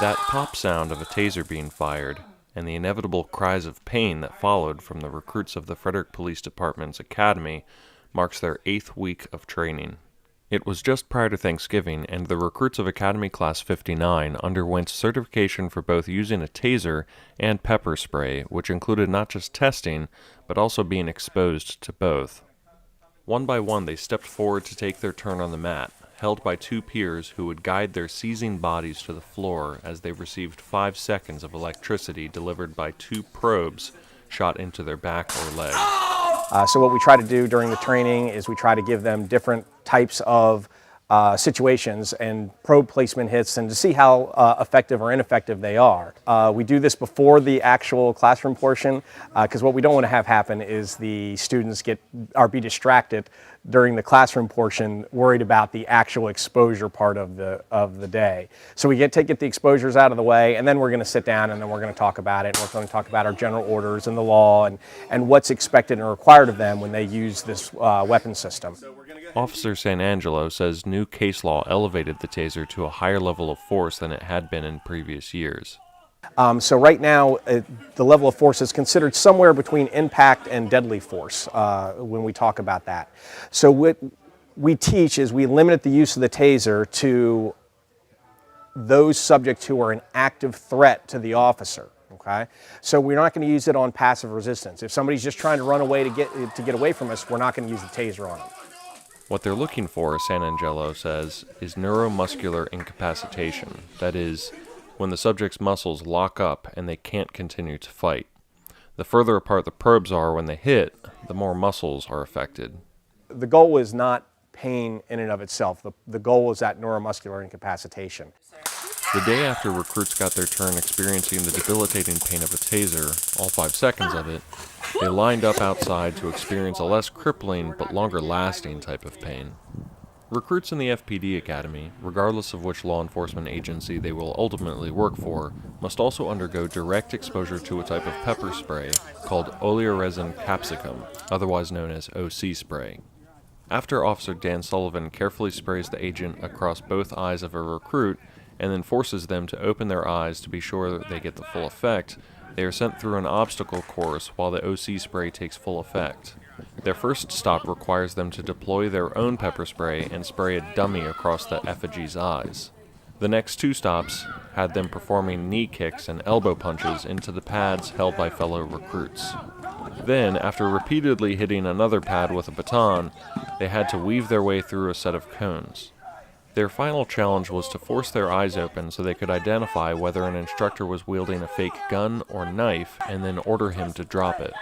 That pop sound of a taser being fired, and the inevitable cries of pain that followed from the recruits of the Frederick Police Department's academy, marks their 8th week of training. It was just prior to Thanksgiving, and the recruits of Academy Class 59 underwent certification for both using a taser and pepper spray, which included not just testing, but also being exposed to both. One by one, they stepped forward to take their turn on the mat, held by 2 peers who would guide their seizing bodies to the floor as they received 5 seconds of electricity delivered by 2 probes shot into their back or leg. So what we try to do during the training is we try to give them different types of situations and probe placement hits, and to see how effective or ineffective they are. We do this before the actual classroom portion, because what we don't want to have happen is the students be distracted during the classroom portion, worried about the actual exposure part of the day. So we get the exposures out of the way, and then we're going to sit down and then we're going to talk about it. We're going to talk about our general orders and the law and what's expected and required of them when they use this weapon system. Officer Sanangelo says new case law elevated the taser to a higher level of force than it had been in previous years. So right now, the level of force is considered somewhere between impact and deadly force when we talk about that. So what we teach is we limit the use of the taser to those subjects who are an active threat to the officer. Okay? So we're not going to use it on passive resistance. If somebody's just trying to run away to get away from us, we're not going to use the taser on them. What they're looking for, Sanangelo says, is neuromuscular incapacitation. That is, when the subject's muscles lock up and they can't continue to fight. The further apart the probes are when they hit, the more muscles are affected. The goal is not pain in and of itself. The goal is that neuromuscular incapacitation. The day after recruits got their turn experiencing the debilitating pain of a taser, all 5 seconds of it, they lined up outside to experience a less crippling but longer-lasting type of pain. Recruits in the FPD Academy, regardless of which law enforcement agency they will ultimately work for, must also undergo direct exposure to a type of pepper spray called oleoresin capsicum, otherwise known as OC spray. After Officer Dan Sullivan carefully sprays the agent across both eyes of a recruit and then forces them to open their eyes to be sure that they get the full effect, they are sent through an obstacle course while the OC spray takes full effect. Their first stop requires them to deploy their own pepper spray and spray a dummy across the effigy's eyes. The next 2 stops had them performing knee kicks and elbow punches into the pads held by fellow recruits. Then, after repeatedly hitting another pad with a baton, they had to weave their way through a set of cones. Their final challenge was to force their eyes open so they could identify whether an instructor was wielding a fake gun or knife and then order him to drop it.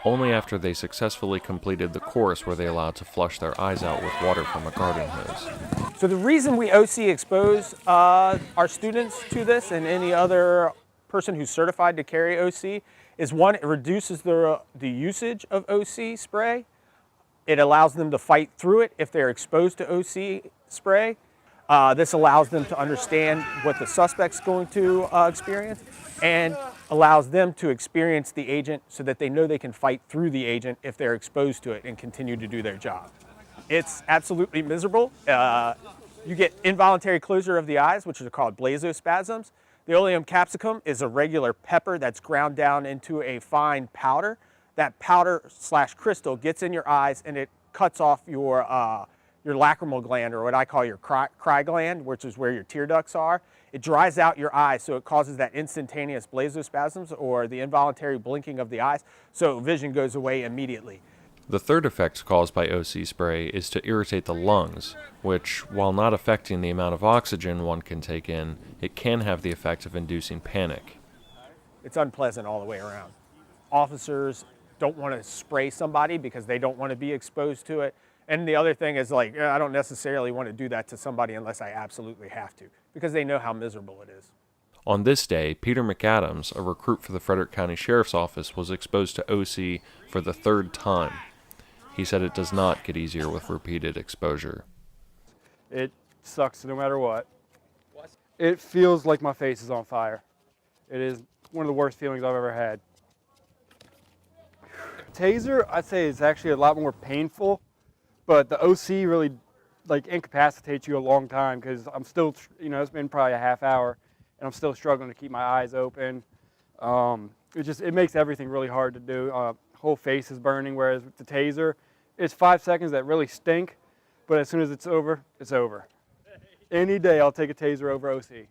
Only after they successfully completed the course were they allowed to flush their eyes out with water from a garden hose. So the reason we OC expose our students to this and any other person who's certified to carry OC is, one, it reduces the usage of OC spray. It allows them to fight through it if they're exposed to OC spray. This allows them to understand what the suspect's going to experience, and allows them to experience the agent so that they know they can fight through the agent if they're exposed to it and continue to do their job. It's absolutely miserable. You get involuntary closure of the eyes, which are called blazospasms. The oleum capsicum is a regular pepper that's ground down into a fine powder. That powder/crystal gets in your eyes and it cuts off your lacrimal gland, or what I call your cry gland, which is where your tear ducts are. It dries out your eyes, so it causes that instantaneous blazospasms, or the involuntary blinking of the eyes, so vision goes away immediately. The third effect caused by OC spray is to irritate the lungs, which, while not affecting the amount of oxygen one can take in, it can have the effect of inducing panic. It's unpleasant all the way around. Officers don't want to spray somebody because they don't want to be exposed to it. And the other thing is, like, I don't necessarily want to do that to somebody unless I absolutely have to, because they know how miserable it is. On this day, Peter McAdams, a recruit for the Frederick County Sheriff's Office, was exposed to OC for the 3rd time. He said it does not get easier with repeated exposure. It sucks no matter what. It feels like my face is on fire. It is one of the worst feelings I've ever had. Taser, I'd say, is actually a lot more painful, but the OC really like incapacitates you a long time because I'm still, you know, it's been probably a half hour and I'm still struggling to keep my eyes open. It makes everything really hard to do. Whole face is burning, whereas with the taser, it's 5 seconds that really stink, but as soon as it's over, it's over. Any day I'll take a taser over OC.